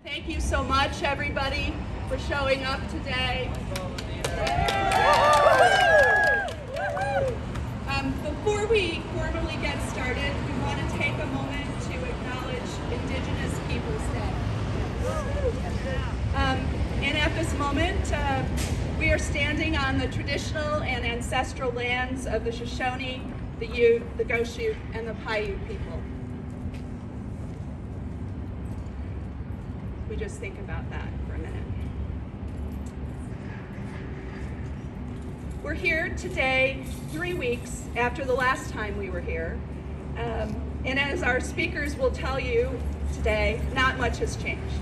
Thank you so much, everybody, for showing up today. Before we formally get started, we want to take a moment to acknowledge Indigenous Peoples Day. And at this moment, we are standing on the traditional and ancestral lands of the Shoshone, the Ute, the Goshute, and the Paiute people. We just think about that for a minute. We're here today, 3 weeks after the last time we were here. And as our speakers will tell you today, not much has changed.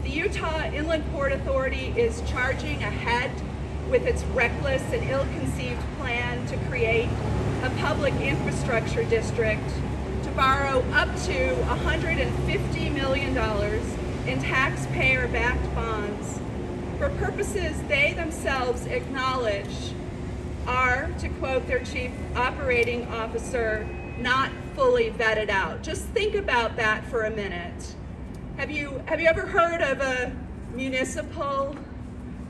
The Utah Inland Port Authority is charging ahead with its reckless and ill-conceived plan to create a public infrastructure district to borrow up to $150 million in taxpayer-backed bonds for purposes they themselves acknowledge are, to quote their chief operating officer, not fully vetted out. Just think about that for a minute. Have you ever heard of a municipal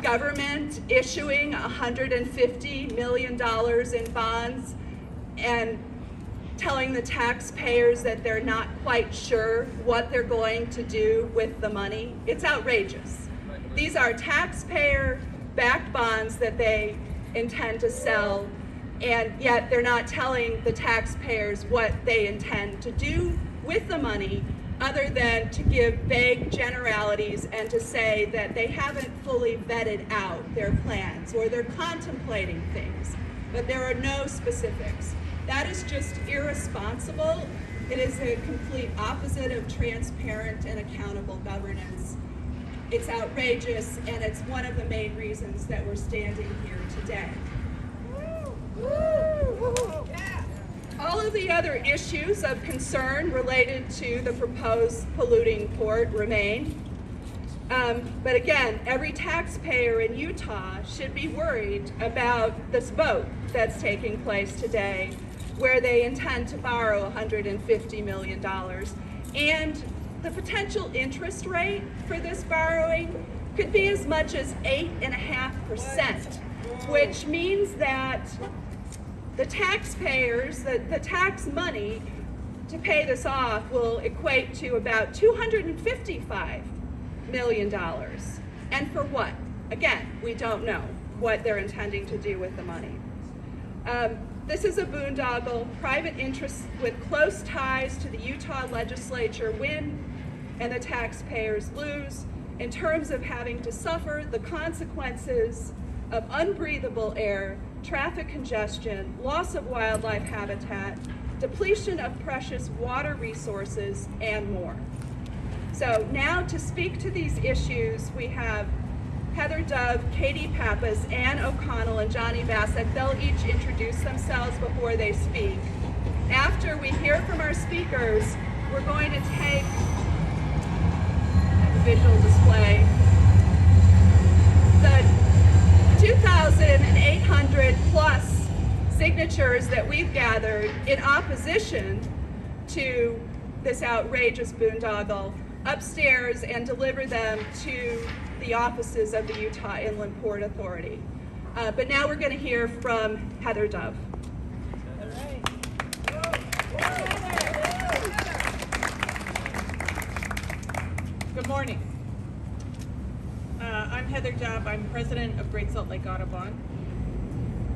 government issuing $150 million in bonds and telling the taxpayers that they're not quite sure what they're going to do with the money? It's outrageous. These are taxpayer-backed bonds that they intend to sell, and yet they're not telling the taxpayers what they intend to do with the money other than to give vague generalities and to say that they haven't fully vetted out their plans or they're contemplating things, but there are no specifics. That is just irresponsible. It is a complete opposite of transparent and accountable governance. It's outrageous, and it's one of the main reasons that we're standing here today. All of the other issues of concern related to the proposed polluting port remain. But again, every taxpayer in Utah should be worried about this vote that's taking place today, where they intend to borrow $150 million. And the potential interest rate for this borrowing could be as much as 8.5%, which means that the taxpayers, the tax money to pay this off will equate to about $255 million. And for what? Again, we don't know what they're intending to do with the money. This is a boondoggle. Private interests with close ties to the Utah legislature win and the taxpayers lose in terms of having to suffer the consequences of unbreathable air, traffic congestion, loss of wildlife habitat, depletion of precious water resources, and more. So now to speak to these issues, we have Heather Dove, Katie Pappas, Ann O'Connell, and Johnny Bassett. They'll each introduce themselves before they speak. After we hear from our speakers, we're going to take a visual display. The 2,800 plus signatures that we've gathered in opposition to this outrageous boondoggle upstairs and deliver them to the offices of the Utah Inland Port Authority. But now we're going to hear from Heather Dove. Good morning. I'm Heather Dove. I'm president of Great Salt Lake Audubon.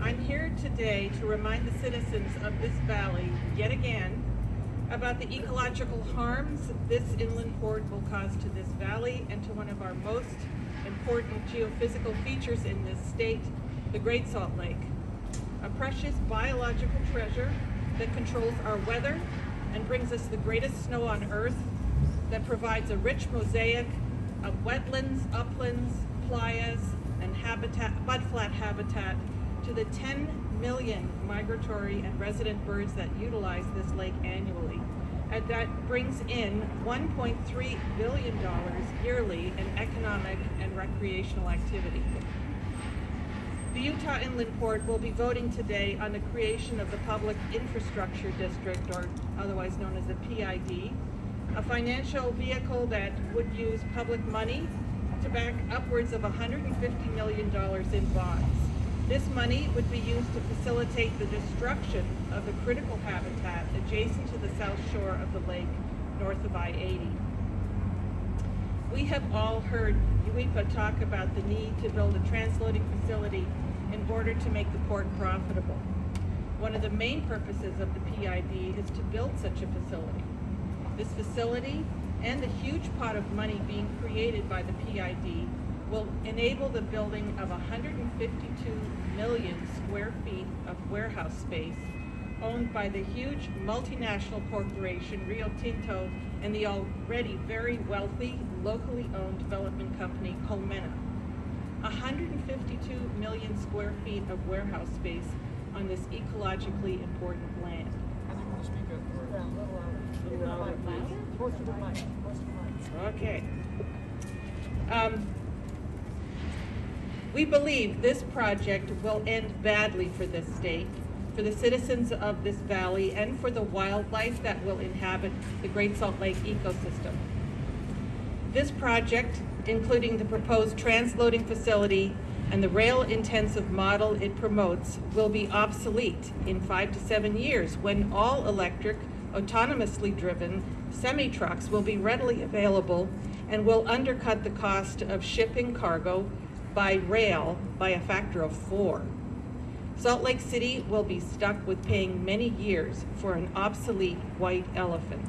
I'm here today to remind the citizens of this valley yet again about the ecological harms this inland port will cause to this valley and to one of our most important geophysical features in this state, the Great Salt Lake, a precious biological treasure that controls our weather and brings us the greatest snow on Earth, that provides a rich mosaic of wetlands, uplands, playas, and mudflat habitat to the 10 million migratory and resident birds that utilize this lake annually. And that brings in $1.3 billion yearly in economic and recreational activity. The Utah Inland Port will be voting today on the creation of the Public Infrastructure District, or otherwise known as the PID, a financial vehicle that would use public money to back upwards of $150 million in bonds. This money would be used to facilitate the destruction of the critical habitat adjacent to the south shore of the lake north of I-80. We have all heard UIPA talk about the need to build a transloading facility in order to make the port profitable. One of the main purposes of the PID is to build such a facility. This facility and the huge pot of money being created by the PID will enable the building of 152 million square feet of warehouse space owned by the huge multinational corporation Rio Tinto and the already very wealthy, locally owned development company Colmena. 152 million square feet of warehouse space on this ecologically important land. Okay. We believe this project will end badly for this state, for the citizens of this valley, and for the wildlife that will inhabit the Great Salt Lake ecosystem. This project, including the proposed transloading facility and the rail-intensive model it promotes, will be obsolete in 5 to 7 years when all electric, autonomously driven semi-trucks will be readily available and will undercut the cost of shipping cargo by rail by a factor of 4. Salt Lake City will be stuck with paying many years for an obsolete white elephant.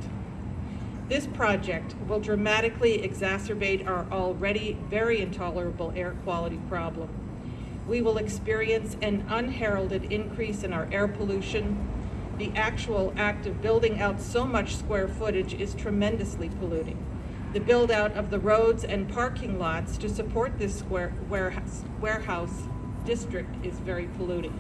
This project will dramatically exacerbate our already very intolerable air quality problem. We will experience an unheralded increase in our air pollution. The actual act of building out so much square footage is tremendously polluting. The build out of the roads and parking lots to support this warehouse district is very polluting.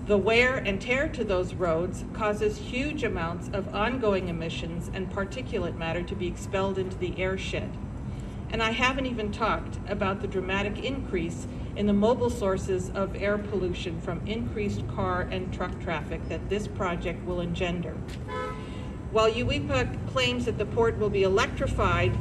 The wear and tear to those roads causes huge amounts of ongoing emissions and particulate matter to be expelled into the air shed. And I haven't even talked about the dramatic increase in the mobile sources of air pollution from increased car and truck traffic that this project will engender. While UIPA claims that the port will be electrified,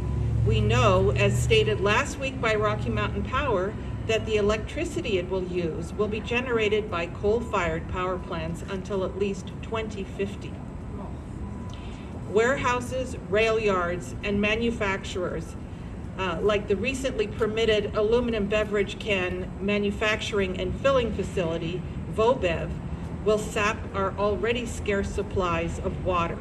we know, as stated last week by Rocky Mountain Power, that the electricity it will use will be generated by coal-fired power plants until at least 2050. Warehouses, rail yards, and manufacturers, like the recently permitted aluminum beverage can manufacturing and filling facility, VOBEV, will sap our already scarce supplies of water.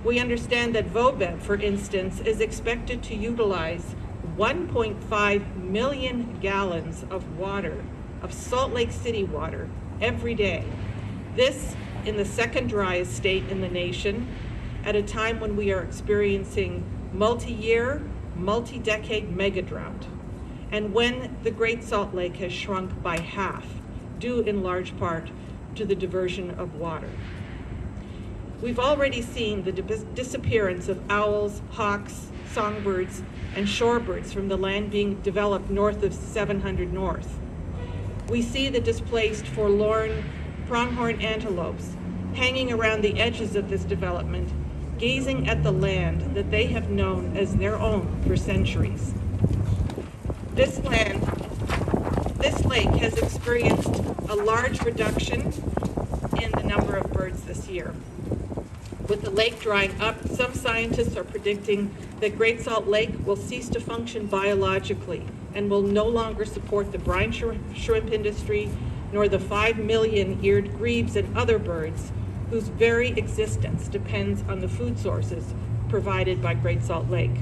We understand that VOBEV, for instance, is expected to utilize 1.5 million gallons of water, of Salt Lake City water, every day. This in the second driest state in the nation, at a time when we are experiencing multi-year, multi-decade mega drought, and when the Great Salt Lake has shrunk by half, due in large part to the diversion of water. We've already seen the disappearance of owls, hawks, songbirds, and shorebirds from the land being developed north of 700 North. We see the displaced, forlorn pronghorn antelopes hanging around the edges of this development, gazing at the land that they have known as their own for centuries. This lake has experienced a large reduction in the number of birds this year. With the lake drying up, some scientists are predicting that Great Salt Lake will cease to function biologically and will no longer support the brine shrimp industry, nor the 5 million eared grebes and other birds whose very existence depends on the food sources provided by Great Salt Lake.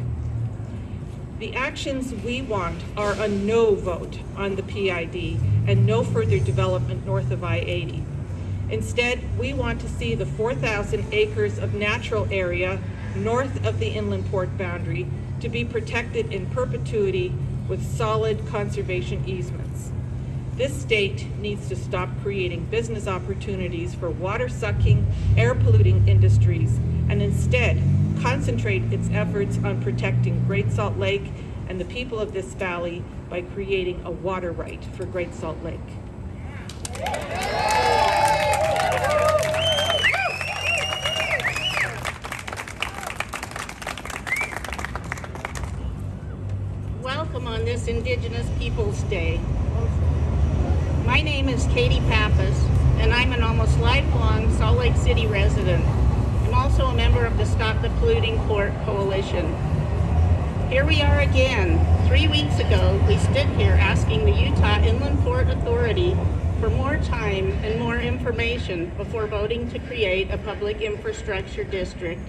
The actions we want are a no vote on the PID and no further development north of I-80. Instead, we want to see the 4,000 acres of natural area north of the inland port boundary to be protected in perpetuity with solid conservation easements. This state needs to stop creating business opportunities for water-sucking, air-polluting industries and instead concentrate its efforts on protecting Great Salt Lake and the people of this valley by creating a water right for Great Salt Lake. this Indigenous Peoples Day. My name is Katie Pappas, and I'm an almost lifelong Salt Lake City resident. I'm also a member of the Stop the Polluting Port Coalition. Here we are again. 3 weeks ago, we stood here asking the Utah Inland Port Authority for more time and more information before voting to create a public infrastructure district.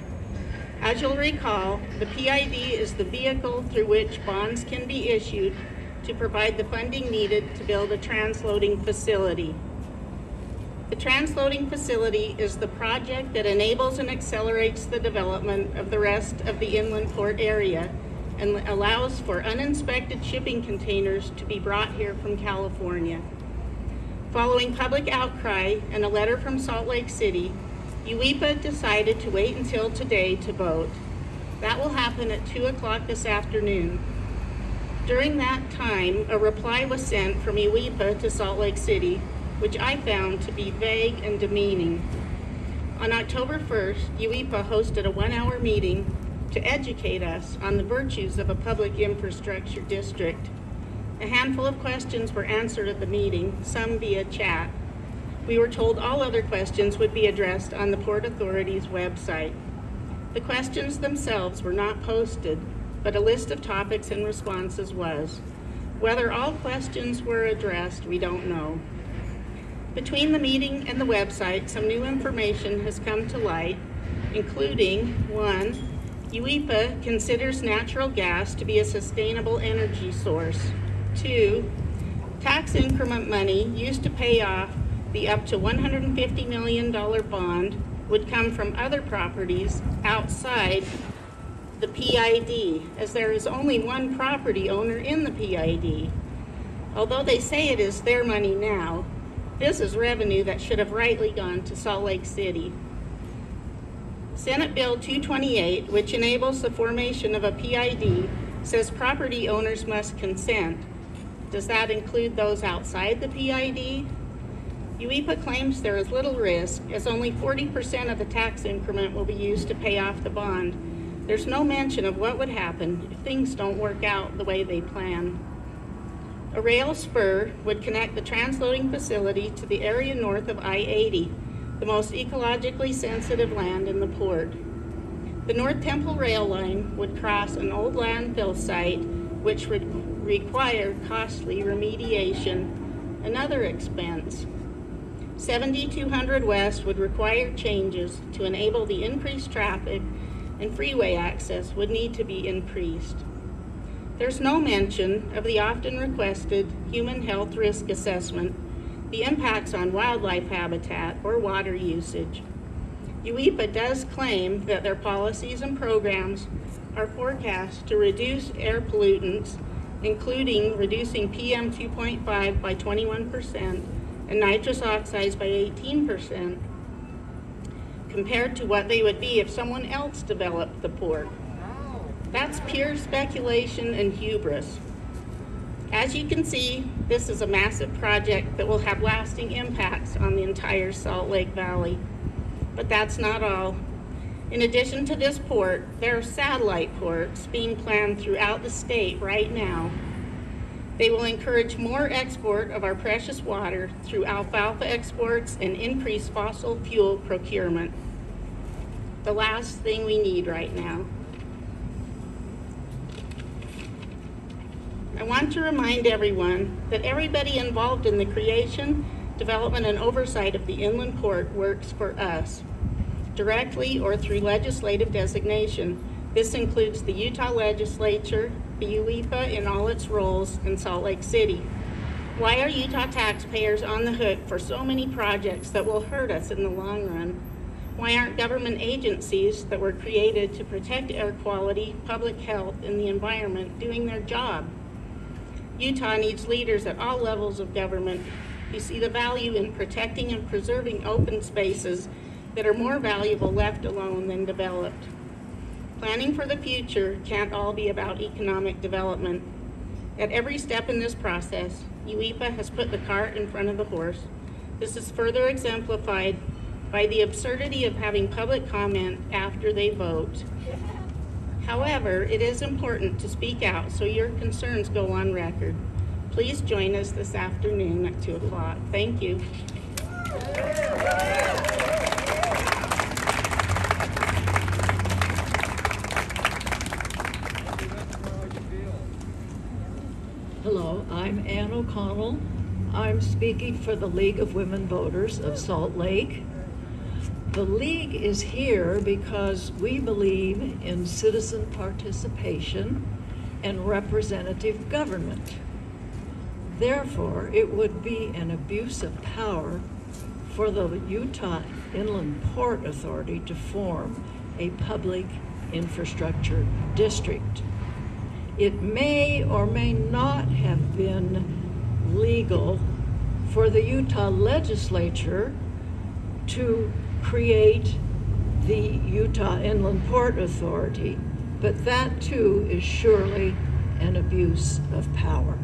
As you'll recall, the PID is the vehicle through which bonds can be issued to provide the funding needed to build a transloading facility. The transloading facility is the project that enables and accelerates the development of the rest of the inland port area and allows for uninspected shipping containers to be brought here from California. Following public outcry and a letter from Salt Lake City, UEPA decided to wait until today to vote. That will happen at 2 o'clock this afternoon. During that time, a reply was sent from UEPA to Salt Lake City, which I found to be vague and demeaning. On October 1st, UEPA hosted a 1-hour meeting to educate us on the virtues of a public infrastructure district. A handful of questions were answered at the meeting, some via chat. We were told all other questions would be addressed on the Port Authority's website. The questions themselves were not posted, but a list of topics and responses was. Whether all questions were addressed, we don't know. Between the meeting and the website, some new information has come to light, including 1, UEPA considers natural gas to be a sustainable energy source. 2, tax increment money used to pay off the up to $150 million bond would come from other properties outside the PID, as there is only one property owner in the PID. Although they say it is their money now, this is revenue that should have rightly gone to Salt Lake City. Senate Bill 228, which enables the formation of a PID, says property owners must consent. Does that include those outside the PID? UEPA claims there is little risk, as only 40% of the tax increment will be used to pay off the bond. There's no mention of what would happen if things don't work out the way they plan. A rail spur would connect the transloading facility to the area north of I-80, the most ecologically sensitive land in the port. The North Temple rail line would cross an old landfill site, which would require costly remediation, another expense. 7200 West would require changes to enable the increased traffic, and freeway access would need to be increased. There's no mention of the often requested human health risk assessment, the impacts on wildlife habitat or water usage. UEPA does claim that their policies and programs are forecast to reduce air pollutants, including reducing PM 2.5 by 21% and nitrous oxides by 18%, compared to what they would be if someone else developed the port. That's pure speculation and hubris. As you can see, this is a massive project that will have lasting impacts on the entire Salt Lake Valley. But that's not all. In addition to this port, there are satellite ports being planned throughout the state right now. They will encourage more export of our precious water through alfalfa exports and increase fossil fuel procurement. The last thing we need right now. I want to remind everyone that everybody involved in the creation, development, and oversight of the inland port works for us, directly or through legislative designation. This includes the Utah Legislature, the UEPA in all its roles, and Salt Lake City. Why are Utah taxpayers on the hook for so many projects that will hurt us in the long run? Why aren't government agencies that were created to protect air quality, public health, and the environment doing their job? Utah needs leaders at all levels of government who see the value in protecting and preserving open spaces that are more valuable left alone than developed. Planning for the future can't all be about economic development. At every step in this process, UEPA has put the cart in front of the horse. This is further exemplified by the absurdity of having public comment after they vote. However, it is important to speak out so your concerns go on record. Please join us this afternoon at 2 o'clock. Thank you. Hello, I'm Ann O'Connell. I'm speaking for the League of Women Voters of Salt Lake. The League is here because we believe in citizen participation and representative government. Therefore, it would be an abuse of power for the Utah Inland Port Authority to form a public infrastructure district. It may or may not have been legal for the Utah legislature to create the Utah Inland Port Authority, but that too is surely an abuse of power.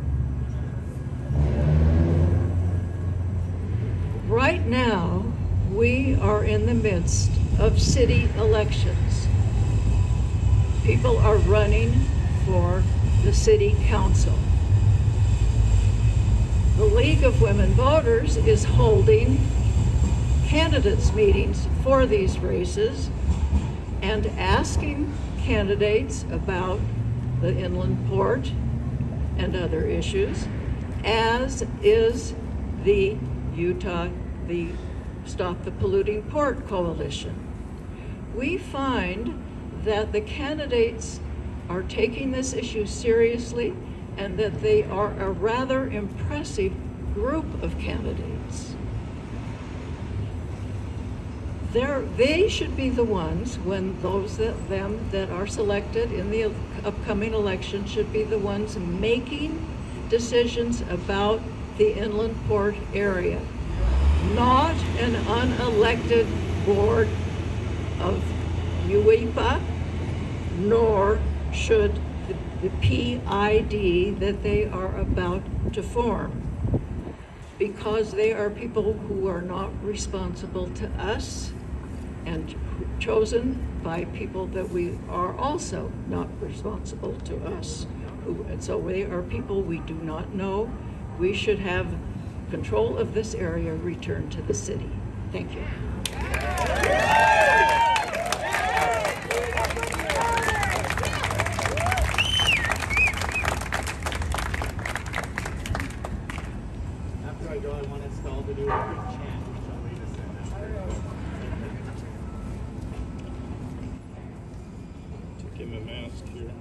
Right now, we are in the midst of city elections. People are running for the city council. The League of Women Voters is holding candidates meetings for these races and asking candidates about the inland port and other issues, as is the Stop the Polluting Port Coalition. We find that the candidates are taking this issue seriously and that they are a rather impressive group of candidates. They should be the ones, when them that are selected in the upcoming election should be the ones making decisions about the inland port area, not an unelected board of UEPA, nor should the PID that they are about to form, because they are people who are not responsible to us and chosen by people that we are also not responsible to us. And so they are people we do not know. We should have control of this area returned to the city. Thank you. After I go, I want us all to do a quick chant. Which I'll lead us in after. To give him a mask here.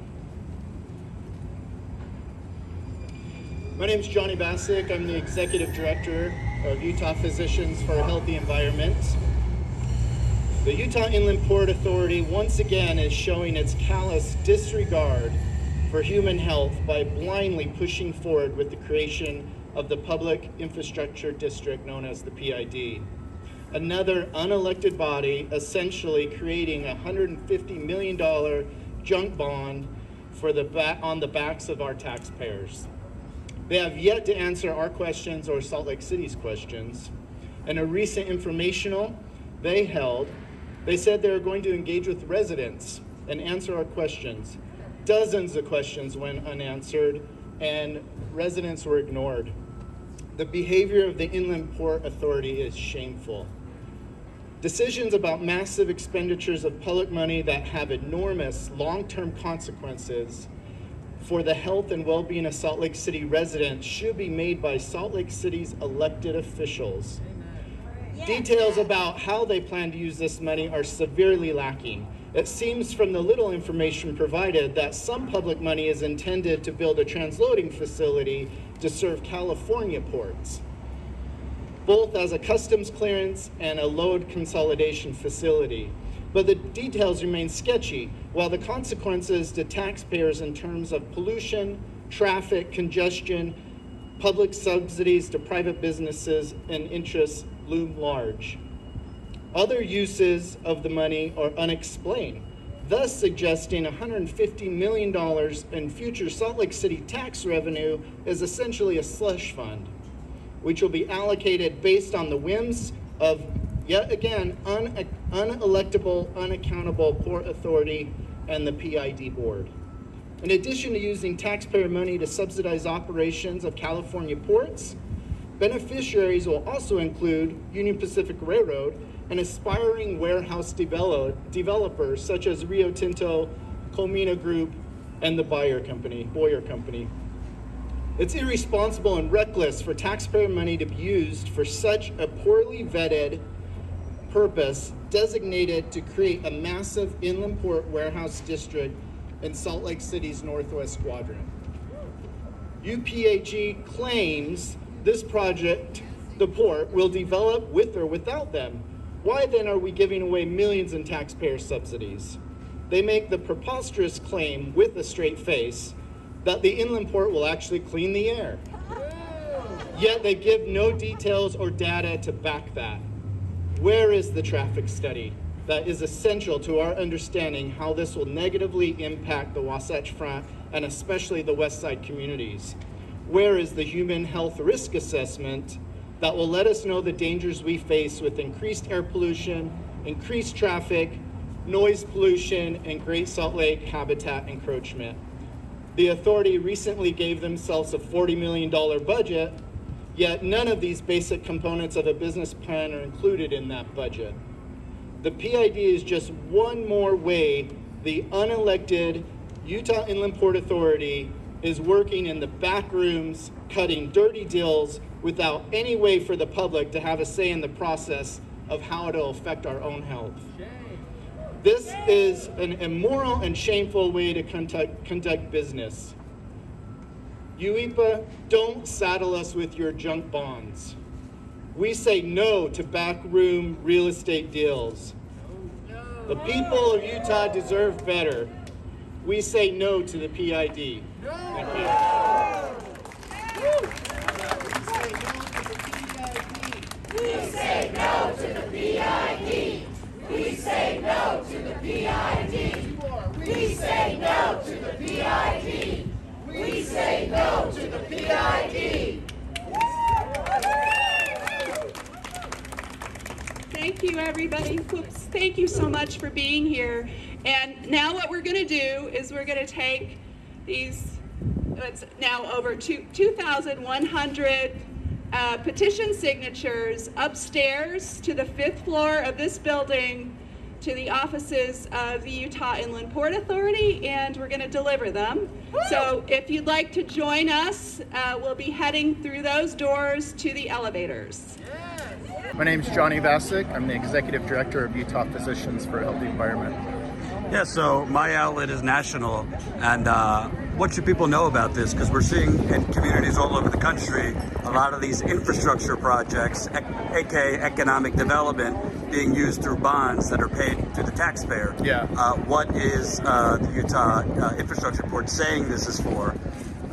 My name is Johnny Bassick. I'm the Executive Director of Utah Physicians for a Healthy Environment. The Utah Inland Port Authority once again is showing its callous disregard for human health by blindly pushing forward with the creation of the Public Infrastructure District known as the PID. Another unelected body essentially creating a $150 million junk bond for on the backs of our taxpayers. They have yet to answer our questions or Salt Lake City's questions. In a recent informational they held, they said they were going to engage with residents and answer our questions. Dozens of questions went unanswered and residents were ignored. The behavior of the Inland Port Authority is shameful. Decisions about massive expenditures of public money that have enormous long-term consequences for the health and well-being of Salt Lake City residents should be made by Salt Lake City's elected officials. Details about how they plan to use this money are severely lacking. It seems from the little information provided that some public money is intended to build a transloading facility to serve California ports, both as a customs clearance and a load consolidation facility. But the details remain sketchy, while the consequences to taxpayers in terms of pollution, traffic, congestion, public subsidies to private businesses and interests loom large. Other uses of the money are unexplained, thus suggesting $150 million in future Salt Lake City tax revenue is essentially a slush fund, which will be allocated based on the whims of, yet again, unelectable, unaccountable Port Authority and the PID board. In addition to using taxpayer money to subsidize operations of California ports, beneficiaries will also include Union Pacific Railroad and aspiring warehouse developers such as Rio Tinto, Comina Group, and the Boyer Company. It's irresponsible and reckless for taxpayer money to be used for such a poorly vetted purpose designated to create a massive inland port warehouse district in Salt Lake City's northwest quadrant. UPAG claims this project, the port, will develop with or without them. Why then are we giving away millions in taxpayer subsidies? They make the preposterous claim with a straight face that the inland port will actually clean the air. Yet they give no details or data to back that. Where is the traffic study that is essential to our understanding how this will negatively impact the Wasatch Front and especially the West Side communities? Where is the human health risk assessment that will let us know the dangers we face with increased air pollution, increased traffic, noise pollution, and Great Salt Lake habitat encroachment? The authority recently gave themselves a $40 million budget, yet none of these basic components of a business plan are included in that budget. The PID is just one more way the unelected Utah Inland Port Authority is working in the back rooms, cutting dirty deals without any way for the public to have a say in the process of how it'll affect our own health. This is an immoral and shameful way to conduct business. UEPA, don't saddle us with your junk bonds. We say no to backroom real estate deals. The people of Utah deserve better. We say no to the PID. Thank you. We say no to the PID. We say no to the PID. We say no to the PID. We say no to the PID. Thank you, everybody. Whoops. Thank you so much for being here. And now what we're going to do is we're going to take these, it's now over 2,100 petition signatures upstairs to the 5th floor of this building to the offices of the Utah Inland Port Authority, and we're going to deliver them. So if you'd like to join us, we'll be heading through those doors to the elevators. My name is Johnny Vasic. I'm the Executive Director of Utah Physicians for a Healthy Environment. Yeah, so my outlet is national, and what should people know about this? Because we're seeing in communities all over the country a lot of these infrastructure projects, aka economic development, being used through bonds that are paid to the taxpayer. Yeah. What is the Utah Infrastructure Board saying this is for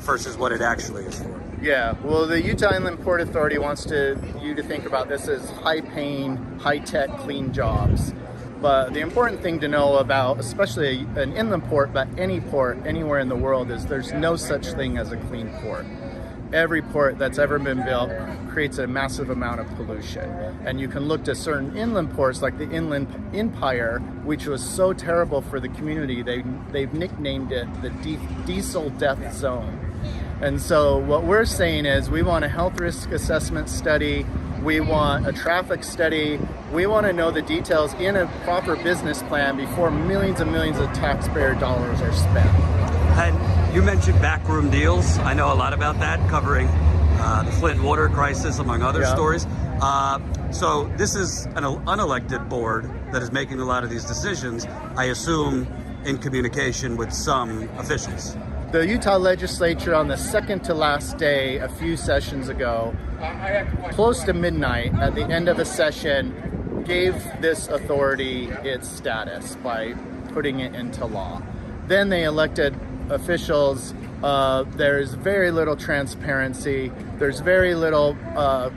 versus what it actually is for? Yeah, well, the Utah Inland Port Authority wants you to think about this as high-paying, high-tech, clean jobs. But the important thing to know about, especially an inland port, but any port anywhere in the world, is there's no such thing as a clean port. Every port that's ever been built creates a massive amount of pollution. And you can look to certain inland ports like the Inland Empire, which was so terrible for the community, they've nicknamed it the diesel death zone. And so what we're saying is we want a health risk assessment study, we want a traffic study, we want to know the details in a proper business plan before millions and millions of taxpayer dollars are spent. And you mentioned backroom deals. I know a lot about that, covering the Flint water crisis, among other stories. So this is an unelected board that is making a lot of these decisions, I assume in communication with some officials. The Utah legislature on the second to last day, a few sessions ago, close to midnight at the end of a session, gave this authority its status by putting it into law. Then they elected officials. There's very little transparency. There's very little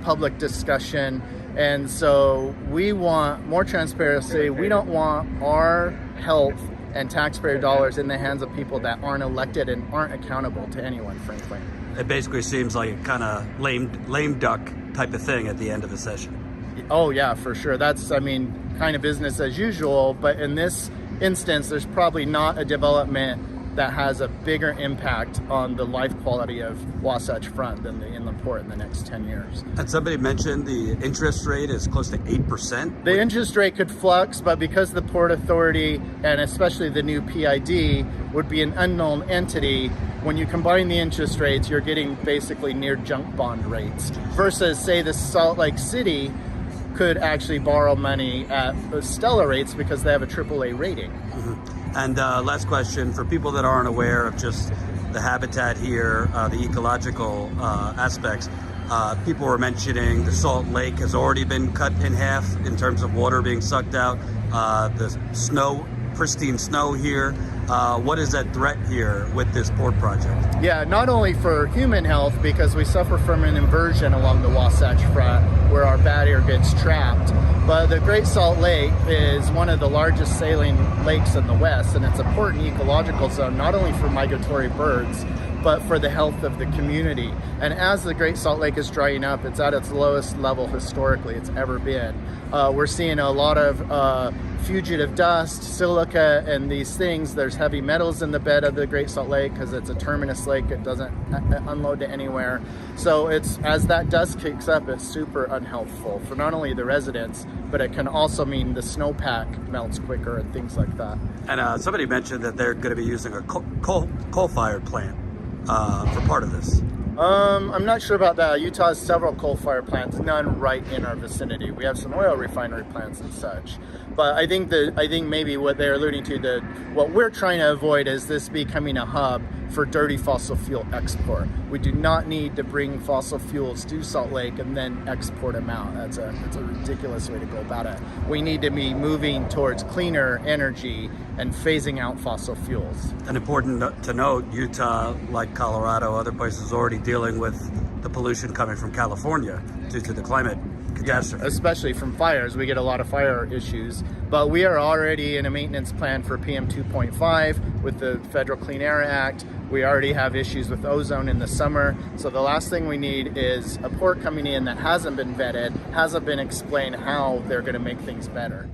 public discussion. And so we want more transparency. We don't want our health and taxpayer dollars in the hands of people that aren't elected and aren't accountable to anyone, frankly. It basically seems like a kind of lame duck type of thing at the end of the session. Oh yeah, for sure. That's, kind of business as usual, but in this instance, there's probably not a development that has a bigger impact on the life quality of Wasatch Front than the inland port in the next 10 years. And somebody mentioned the interest rate is close to 8%. The interest rate could flux, but because the Port Authority and especially the new PID would be an unknown entity, when you combine the interest rates, you're getting basically near junk bond rates versus, say, the Salt Lake City could actually borrow money at stellar rates because they have a AAA rating. Mm-hmm. And last question, for people that aren't aware of just the habitat here, the ecological aspects, people were mentioning the Salt Lake has already been cut in half in terms of water being sucked out, the snow, pristine snow here. What is that threat here with this port project? Yeah, not only for human health, because we suffer from an inversion along the Wasatch Front where our bad air gets trapped, but the Great Salt Lake is one of the largest saline lakes in the West, and it's an important ecological zone, not only for migratory birds, but for the health of the community. And as the Great Salt Lake is drying up, it's at its lowest level historically it's ever been. We're seeing a lot of fugitive dust, silica, and these things. There's heavy metals in the bed of the Great Salt Lake because it's a terminus lake. It doesn't unload to anywhere. So it's, as that dust kicks up, it's super unhealthful for not only the residents, but it can also mean the snowpack melts quicker and things like that. And somebody mentioned that they're going to be using a coal-fired plant for part of this. I'm not sure about that. Utah has several coal-fired plants, none right in our vicinity. We have some oil refinery plants and such. But I think maybe what they're alluding to, what we're trying to avoid is this becoming a hub for dirty fossil fuel export. We do not need to bring fossil fuels to Salt Lake and then export them out. That's a ridiculous way to go about it. We need to be moving towards cleaner energy and phasing out fossil fuels. And important to note, Utah, like Colorado, other places, already dealing with the pollution coming from California due to the climate catastrophe. Especially from fires. We get a lot of fire issues, but we are already in a maintenance plan for PM 2.5 with the Federal Clean Air Act. We already have issues with ozone in the summer. So the last thing we need is a port coming in that hasn't been vetted, hasn't been explained how they're going to make things better.